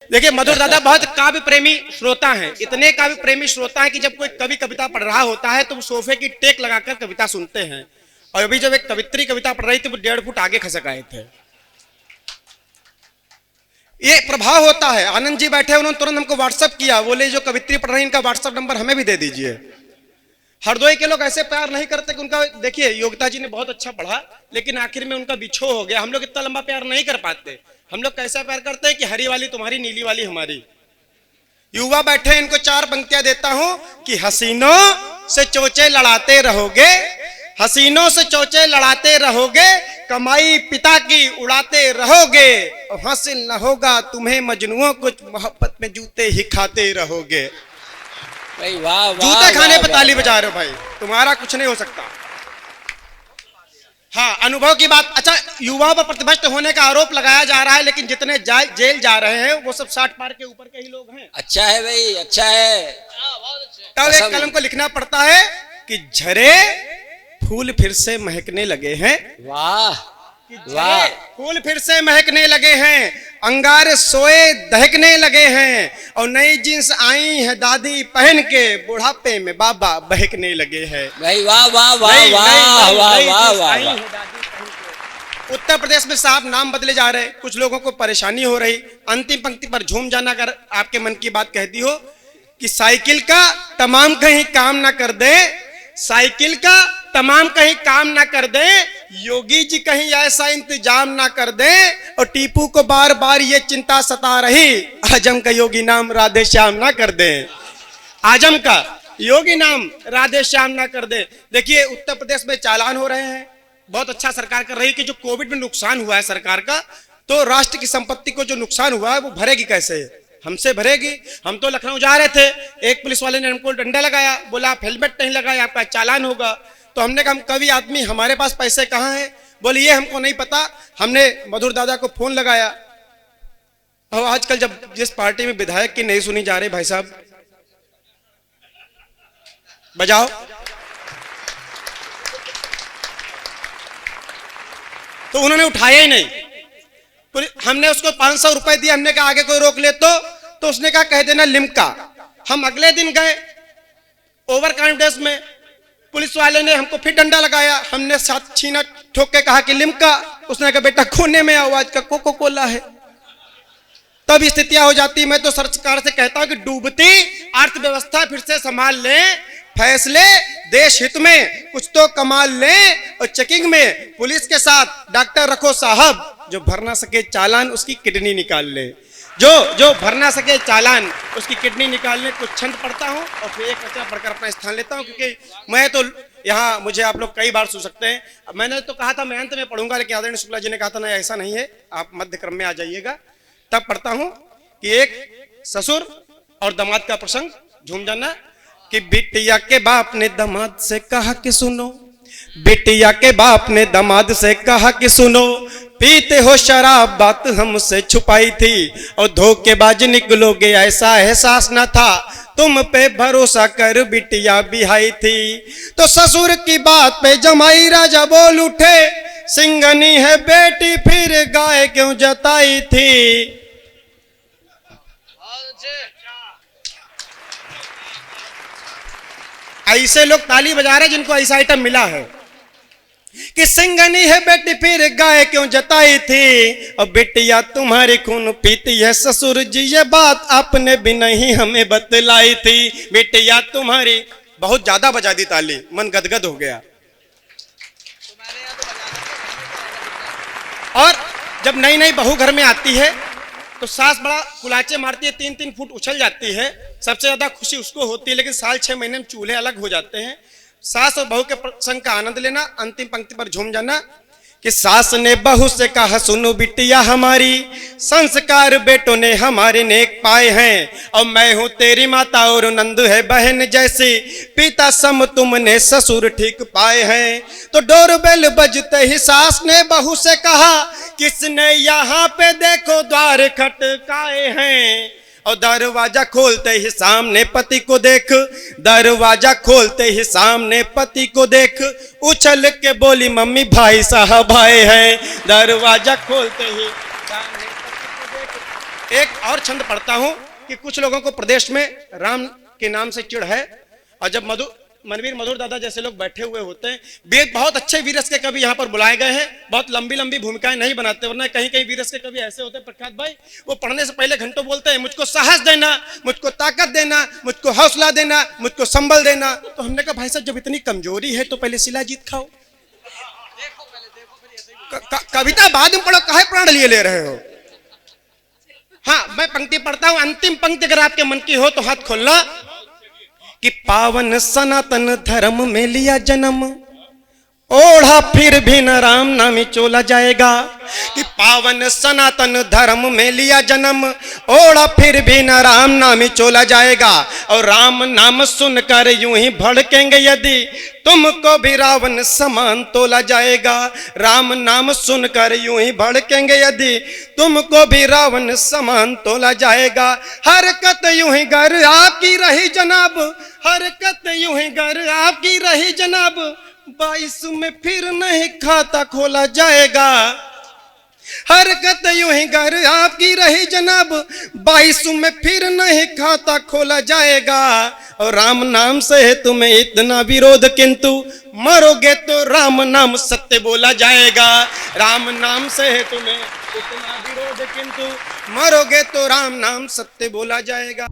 देखिए मधुर दादा बहुत काव्य प्रेमी श्रोता हैं, इतने काव्य प्रेमी श्रोता हैं कि जब कोई कवि कविता पढ़ रहा होता है तो वो सोफे की टेक लगाकर कविता सुनते हैं। और अभी जब एक कवित्री कविता पढ़ रही थी वो 1.5 फुट आगे खसक आए थे। ये प्रभाव होता है। आनंद जी बैठे, उन्होंने तुरंत हमको व्हाट्सएप किया, बोले जो कवित्री पढ़ रही इनका व्हाट्सएप नंबर हमें भी दे दीजिए। हरदोई के लोग ऐसे प्यार नहीं करते कि उनका, देखिए योगिता जी ने बहुत अच्छा पढ़ा लेकिन आखिर में उनका बिछो हो गया। हम लोग इतना लंबा प्यार नहीं कर पाते। हम लोग कैसा प्यार करते हैं कि हरी वाली तुम्हारी नीली वाली हमारी। युवा बैठे, इनको 4 पंक्तियां देता हूं कि हसीनों से चोचे लड़ाते रहोगे, हसीनों से चोचे लड़ाते रहोगे, कमाई पिता की उड़ाते रहोगे, और हासिल न होगा तुम्हें मजनुओं को, मोहब्बत में जूते ही खाते रहोगे। भाई वाह वाह, जूते खाने वाह, पे ताली बजा रहे हो भाई, तुम्हारा कुछ नहीं हो सकता। हाँ, अनुभव की बात। अच्छा, युवाओं पर प्रतिभ्रष्ट होने का आरोप लगाया जा रहा है लेकिन जितने जेल जा रहे हैं वो सब 60 पार के ऊपर के ही लोग हैं। अच्छा है भाई, अच्छा है। तब एक कलम को लिखना पड़ता है कि झरे फूल फिर से महकने लगे हैं, वाह वाह, फूल फिर से महकने लगे हैं, अंगारे सोए दहकने लगे हैं, और नई जींस आई है दादी पहन के, बुढ़ापे में बाबा बहकने लगे हैं। भाई वाह वाह वाह वाह वाह वाह वाह। उत्तर प्रदेश में साहब नाम बदले जा रहे हैं, कुछ लोगों को परेशानी हो रही। अंतिम पंक्ति पर झूम जाना, अगर आपके मन की बात कहती हो कि साइकिल का तमाम कहीं काम ना कर दे, साइकिल का तमाम कहीं काम ना कर दे, योगी जी कहीं ऐसा इंतजाम ना कर दे, और टीपू को बार बार ये चिंता सता रही, आजम का योगी नाम राधे श्याम ना कर दे, आजम का योगी नाम राधे श्याम ना कर दे। देखिए उत्तर प्रदेश में चालान हो रहे हैं, बहुत अच्छा सरकार कर रही है कि जो कोविड में नुकसान हुआ है सरकार का, तो राष्ट्र की संपत्ति को जो नुकसान हुआ है वो भरेगी कैसे? हमसे भरेगी। हम तो लखनऊ जा रहे थे, एक पुलिस वाले ने हमको डंडा लगाया, बोला आप हेलमेट नहीं लगाए आपका चालान होगा। तो हमने कहा हम कवि आदमी, हमारे पास पैसे कहाँ हैं? बोले ये हमको नहीं पता। हमने मधुर दादा को फोन लगाया। और आजकल जब जिस पार्टी में विधायक की नहीं सुनी जा रही, भाई साहब बजाओ, तो उन्होंने उठाया ही नहीं। हमने उसको 500 रुपए दिए, हमने कहा आगे कोई रोक ले तो उसने कहा कह देना लिम्का। हम अगले दिन गए ओवर कॉन्फिडेंस में, पुलिस वाले ने हमको फिर डंडा लगाया, हमने 7 छीना ठोक के कहा कि लिम्का। उसने कहा बेटा कोने में आवाज का कोको कोला है। तब स्थितियां हो जाती। मैं तो सरकार से कहता हूं कि डूबती अर्थव्यवस्था फिर से संभाल लें, फैसले देश हित में कुछ तो कमाल लें, और चेकिंग में पुलिस के साथ डॉक्टर रखो साहब, जो भर ना सके चालान उसकी किडनी निकाल ले, जो भर ना सके चालान उसकी किडनी निकालने। कुछ छंद पढ़ता हूं और फिर एक रचना पढ़कर अपना स्थान लेता हूं, क्योंकि मैं तो यहाँ मुझे आप लोग कई बार सुन सकते हैं। मैंने तो कहा था मैं अंत में पढ़ूंगा, लेकिन आदरणीय शुक्ला जी ने कहा था ना ऐसा नहीं है, आप मध्य क्रम में आ जाइएगा। तब पढ़ता हूं कि एक ससुर और दामाद का प्रसंग, झूम जाना, कि बिटिया के बाप ने दामाद से कहा कि सुनो, बिटिया के बाप ने दामाद से कहा कि सुनो, पीते हो शराब बात हमसे छुपाई थी, और धोखेबाज निकलोगे ऐसा एहसास न था, तुम पे भरोसा कर बिटिया बिहाई थी। तो ससुर की बात पे जमाई राजा बोल उठे, सिंगनी है बेटी फिर गाय क्यों जताई थी। ऐसे लोग ताली बजा रहे जिनको ऐसा आइटम मिला है कि सिंगनी है बेटी फिर गाय क्यों जताई थी, और बेटिया तुम्हारी खून पीती है ससुर जी, ये बात आपने भी नहीं हमें बतलाई थी। बेटिया तुम्हारी, बहुत ज्यादा बजा दी ताली, मन गदगद हो गया। और जब नई नई बहू घर में आती है तो सास बड़ा कुलाचे मारती है, 3-3 फुट उछल जाती है, सबसे ज्यादा खुशी उसको होती है। लेकिन साल 6 महीने में चूल्हे अलग हो जाते हैं। सास और बहू के प्रसंग का आनंद लेना। अंतिम पंक्ति पर झूम जाना कि सास ने बहू से कहा सुनो बिटिया हमारी, संस्कार बेटों ने हमारे नेक पाए हैं, और मैं हूं तेरी माता और नंद है बहन जैसी, पिता सम तुमने ससुर ठीक पाए हैं। तो डोरबेल बजते ही सास ने बहू से कहा, किसने यहाँ पे देखो द्वार खटकाए हैं, और दरवाजा खोलते ही सामने पति को देख, दरवाजा खोलते ही सामने पति को देख, उछल के बोली मम्मी भाई साहब आए हैं। दरवाजा खोलते ही सामने पति को देख, एक और छंद पढ़ता हूं कि कुछ लोगों को प्रदेश में राम के नाम से चिढ़ है, और जब मनवीर मधुर दादा जैसे लोग बैठे हुए होते हैं, वेद बहुत अच्छे वीरस के कवि यहाँ पर बुलाए गए हैं, बहुत लंबी लंबी भूमिकाएं नहीं बनाते, वरना कहीं कहीं वीरस के कवि ऐसे होते हैं प्रख्यात भाई, वो पढ़ने से पहले घंटों बोलते हैं मुझको साहस देना, मुझको ताकत देना, मुझको हौसला देना, मुझको संबल देना। तो हमने कहा भाई साहब जब इतनी कमजोरी है तो पहले शिलाजीत खाओ, कविता बाद में पढ़ो, काहे प्राण लिए ले रहे हो। हाँ, मैं पंक्ति पढ़ता हूं, अंतिम पंक्ति अगर आपके मन की हो तो हाथ खोलना कि पावन सनातन धर्म में लिया जन्म, ओढ़ा फिर भी न राम नामी चोला जाएगा। कि पावन सनातन धर्म में लिया जन्म, ओढ़ा फिर भी न राम नामी चोला जाएगा। और राम नाम सुनकर यूं ही भड़केंगे यदि तुमको भी रावण समान तोला जाएगा। राम नाम सुनकर यूं ही भड़केंगे यदि तुमको भी रावण समान तोला जाएगा। हरकत यूं ही गर आपकी रही जनाब, हरकत यूं ही गर आपकी रही जनाब, 22 में फिर नहीं खाता खोला जाएगा। हरकत यूं ही गर आपकी रही जनाब, 22 में फिर नहीं खाता खोला जाएगा। और राम नाम से है तुम्हें इतना विरोध, किंतु मरोगे तो राम नाम सत्य बोला जाएगा। राम नाम से है तुम्हें इतना विरोध, किंतु मरोगे तो राम नाम सत्य बोला जाएगा।